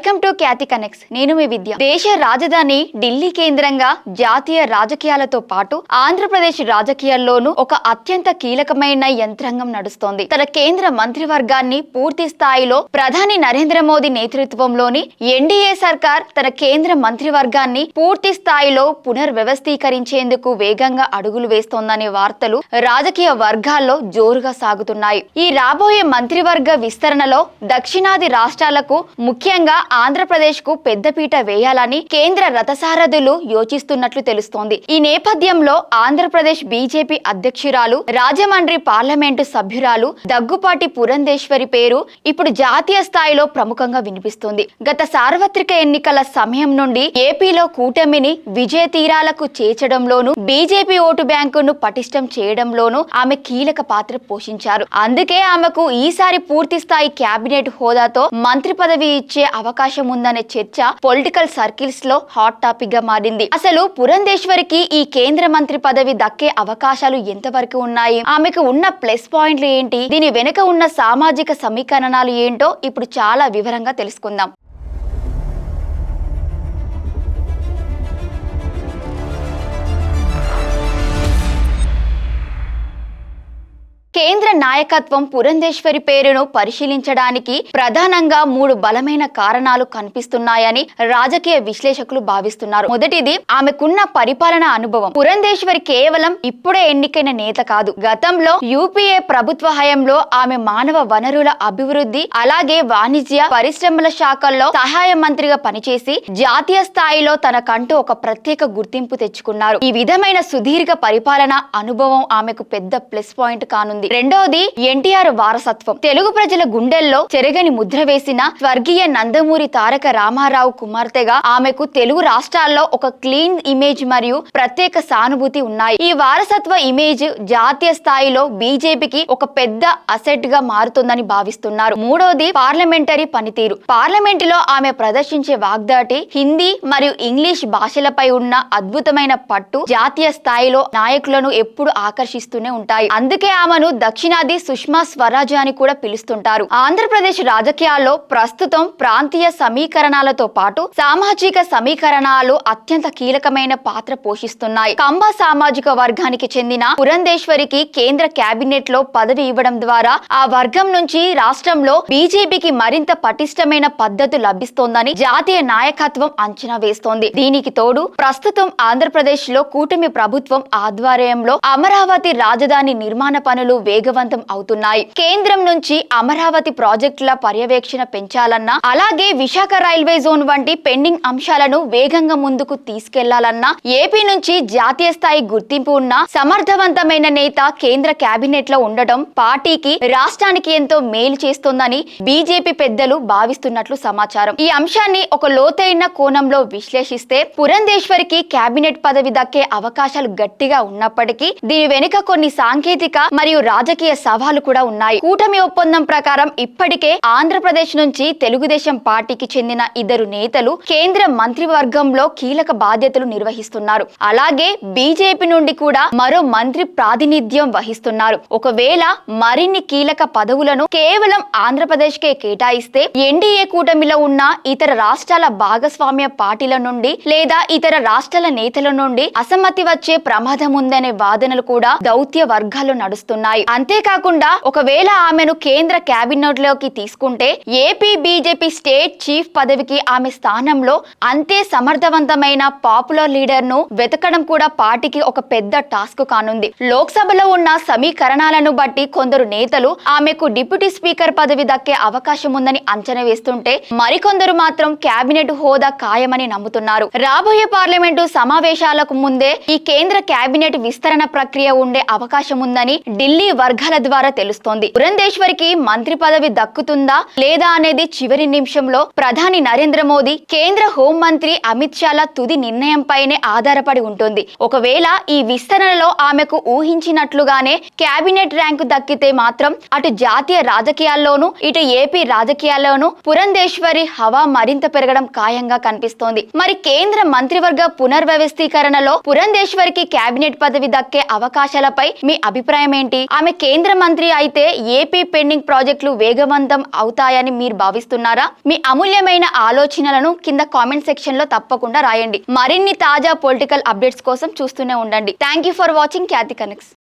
Welcome to Khyati connects. నేను మీ విద్య. దేశ రాజధాని ఢిల్లీ కేంద్రంగా జాతీయ రాజకీయాలతో పాటు ఆంధ్రప్రదేశ్ రాజకీయాల్లోనూ ఒక అత్యంత కీలకమైన యంత్రాంగం నడుస్తోంది. తన కేంద్ర మంత్రివర్గాన్ని పూర్తి స్థాయిలో ప్రధాని నరేంద్ర మోదీ నేతృత్వంలోని ఎన్డీఏ సర్కార్ తన కేంద్ర మంత్రివర్గాన్ని పూర్తి స్థాయిలో పునర్వ్యవస్థీకరించేందుకు వేగంగా అడుగులు వేస్తోందనే వార్తలు రాజకీయ వర్గాల్లో జోరుగా సాగుతున్నాయి. ఈ రాబోయే మంత్రివర్గ విస్తరణలో దక్షిణాది రాష్ట్రాలకు ముఖ్యంగా ఆంధ్రప్రదేశ్ కు పెద్దపీట వేయాలని కేంద్ర రథసారథులు యోచిస్తున్నట్లు తెలుస్తోంది. ఈ నేపథ్యంలో ఆంధ్రప్రదేశ్ బీజేపీ అధ్యక్షురాలు, రాజమండ్రి పార్లమెంటు సభ్యురాలు దగ్గుపాటి పురంధేశ్వరి పేరు ఇప్పుడు జాతీయ స్థాయిలో ప్రముఖంగా వినిపిస్తుంది. గత సార్వత్రిక ఎన్నికల సమయం నుండి ఏపీలో కూటమిని విజయ తీరాలకు చేర్చడంలోనూ బీజేపీ ఓటు బ్యాంకును పటిష్టం చేయడంలోనూ ఆమె కీలక పాత్ర పోషించారు. అందుకే ఆమెకు ఈసారి పూర్తి స్థాయి కేబినెట్ హోదాతో మంత్రి పదవి ఇచ్చే అవకాశం ఉందనే చర్చ పొలిటికల్ సర్కిల్స్ లో హాట్ టాపిక్ గా మారింది. అసలు పురంధేశ్వరికి ఈ కేంద్ర మంత్రి పదవి దక్కే అవకాశాలు ఎంతవరకు ఉన్నాయి, ఆమెకు ఉన్న ప్లస్ పాయింట్లు ఏంటి, దీని వెనుక ఉన్న సామాజిక సమీకరణాలు ఏంటో ఇప్పుడు చాలా వివరంగా తెలుసుకుందాం. కేంద్ర నాయకత్వం పురంధేశ్వరి పేరును పరిశీలించడానికి ప్రధానంగా 3 బలమైన కారణాలు కనిపిస్తున్నాయని రాజకీయ విశ్లేషకులు భావిస్తున్నారు. మొదటిది, ఆమెకున్న పరిపాలన అనుభవం. పురంధేశ్వరి కేవలం ఇప్పుడే ఎన్నికైన నేత కాదు. గతంలో యూపీఏ ప్రభుత్వ హయాంలో ఆమె మానవ వనరుల అభివృద్ధి, అలాగే వాణిజ్య పరిశ్రమల శాఖల్లో సహాయ మంత్రిగా పనిచేసి జాతీయ స్థాయిలో తనకంటూ ఒక ప్రత్యేక గుర్తింపు తెచ్చుకున్నారు. ఈ విధమైన సుదీర్ఘ పరిపాలన అనుభవం ఆమెకు పెద్ద ప్లస్ పాయింట్ కానుంది. రెండోది, ఎన్టీఆర్ వారసత్వం. తెలుగు ప్రజల గుండెల్లో చెరగని ముద్ర వేసిన స్వర్గీయ నందమూరి తారక రామారావు కుమార్తెగా ఆమెకు తెలుగు రాష్ట్రాల్లో ఒక క్లీన్ ఇమేజ్ మరియు ప్రత్యేక సానుభూతి ఉన్నాయి. ఈ వారసత్వ ఇమేజ్ జాతీయ స్థాయిలో బీజేపీకి ఒక పెద్ద అసెట్ గా మారుతుందని భావిస్తున్నారు. మూడోది, పార్లమెంటరీ పనితీరు. పార్లమెంటులో ఆమె ప్రదర్శించే వాగ్దాటి, హిందీ మరియు ఇంగ్లీష్ భాషలపై ఉన్న అద్భుతమైన పట్టు జాతీయ స్థాయిలో నాయకులను ఎప్పుడు ఆకర్షిస్తూనే ఉంటాయి. అందుకే ఆమెను దక్షిణాది సుష్మా స్వరాజ్ అని కూడా పిలుస్తుంటారు. ఆంధ్రప్రదేశ్ రాజకీయాల్లో ప్రస్తుతం ప్రాంతీయ సమీకరణాలతో పాటు సామాజిక సమీకరణాలు అత్యంత కీలకమైన పాత్ర పోషిస్తున్నాయి. కంబ సామాజిక వర్గానికి చెందిన పురంధేశ్వరికి కేంద్ర కేబినెట్ లో పదవి ఇవ్వడం ద్వారా ఆ వర్గం నుంచి రాష్ట్రంలో బీజేపీకి మరింత పటిష్టమైన పద్ధతి లభిస్తోందని జాతీయ నాయకత్వం అంచనా వేస్తోంది. దీనికి తోడు ప్రస్తుతం ఆంధ్రప్రదేశ్ లో కూటమి ప్రభుత్వం ఆధ్వర్యంలో అమరావతి రాజధాని నిర్మాణ పనులు వేగవంతం అవుతున్నాయి. కేంద్రం నుంచి అమరావతి ప్రాజెక్టుల పర్యవేక్షణ పెంచాలన్నా, అలాగే విశాఖ రైల్వే జోన్ వంటి పెండింగ్ అంశాలను వేగంగా ముందుకు తీసుకెళ్లాలన్నా ఏపీ నుంచి జాతీయ స్థాయి గుర్తింపు ఉన్న సమర్థవంతమైన నేత కేంద్ర కేబినెట్ లో ఉండటం పార్టీకి, రాష్ట్రానికి ఎంతో మేలు చేస్తోందని బీజేపీ పెద్దలు భావిస్తున్నట్లు సమాచారం. ఈ అంశాన్ని ఒక లోతైన కోణంలో విశ్లేషిస్తే పురంధేశ్వరికి కేబినెట్ పదవి దక్కే అవకాశాలు గట్టిగా ఉన్నప్పటికీ దీని వెనుక కొన్ని సాంకేతిక మరియు రాజకీయ సవాలు కూడా ఉన్నాయి. కూటమి ఒప్పందం ప్రకారం ఇప్పటికే ఆంధ్రప్రదేశ్ నుంచి తెలుగుదేశం పార్టీకి చెందిన 2 నేతలు కేంద్ర మంత్రివర్గంలో కీలక బాధ్యతలు నిర్వహిస్తున్నారు. అలాగే బీజేపీ నుండి కూడా మరో మంత్రి ప్రాతినిధ్యం వహిస్తున్నారు. ఒకవేళ మరిన్ని కీలక పదవులను కేవలం ఆంధ్రప్రదేశ్ కే కేటాయిస్తే ఎన్డీఏ కూటమిలో ఉన్న ఇతర రాష్ట్రాల భాగస్వామ్య పార్టీల నుండి లేదా ఇతర రాష్ట్రాల నేతల నుండి అసమ్మతి వచ్చే ప్రమాదం ఉందనే వాదనలు కూడా దౌత్య వర్గాల్లో నడుస్తున్నాయి. అంతేకాకుండా ఒకవేళ ఆమెను కేంద్ర కేబినెట్ లోకి తీసుకుంటే ఏపీ బీజేపీ స్టేట్ చీఫ్ పదవికి ఆమె స్థానంలో అంతే సమర్థవంతమైన పాపులర్ లీడర్ ను వెతకడం కూడా పార్టీకి ఒక పెద్ద టాస్క్ కానుంది. లోక్సభలో ఉన్న సమీకరణాలను బట్టి కొందరు నేతలు ఆమెకు డిప్యూటీ స్పీకర్ పదవి దక్కే అవకాశం ఉందని అంచనా వేస్తుంటే మరికొందరు మాత్రం కేబినెట్ హోదా ఖాయమని నమ్ముతున్నారు. రాబోయే పార్లమెంటు సమావేశాలకు ముందే ఈ కేంద్ర కేబినెట్ విస్తరణ ప్రక్రియ ఉండే అవకాశం ఉందని ఢిల్లీ వర్గాల ద్వారా తెలుస్తోంది. పురంధేశ్వరికి మంత్రి పదవి దక్కుతుందా లేదా అనేది చివరి నిమిషంలో ప్రధాని నరేంద్ర మోదీ, కేంద్ర హోం మంత్రి అమిత్ షాల తుది నిర్ణయంపైనే ఆధారపడి ఉంటుంది. ఒకవేళ ఈ విస్తరణలో ఆమెకు ఊహించినట్లుగానే కేబినెట్ ర్యాంకు దక్కితే మాత్రం అటు జాతీయ రాజకీయాల్లోనూ ఇటు ఏపీ రాజకీయాల్లోనూ పురంధేశ్వరి హవా మరింత పెరగడం ఖాయంగా కనిపిస్తోంది. మరి కేంద్ర మంత్రివర్గ పునర్వ్యవస్థీకరణలో పురంధేశ్వరికి కేబినెట్ పదవి దక్కే అవకాశాలపై మీ అభిప్రాయం ఏంటి? ఆమె కేంద్ర మంత్రి అయితే ఏపీ పెండింగ్ ప్రాజెక్టులు వేగవంతం అవుతాయని మీరు భావిస్తున్నారా? మీ అమూల్యమైన ఆలోచనలను కింద కామెంట్ సెక్షన్ లో తప్పకుండా రాయండి. మరిన్ని తాజా పొలిటికల్ అప్డేట్స్ కోసం చూస్తూనే ఉండండి. Thank you for watching Khyati connects.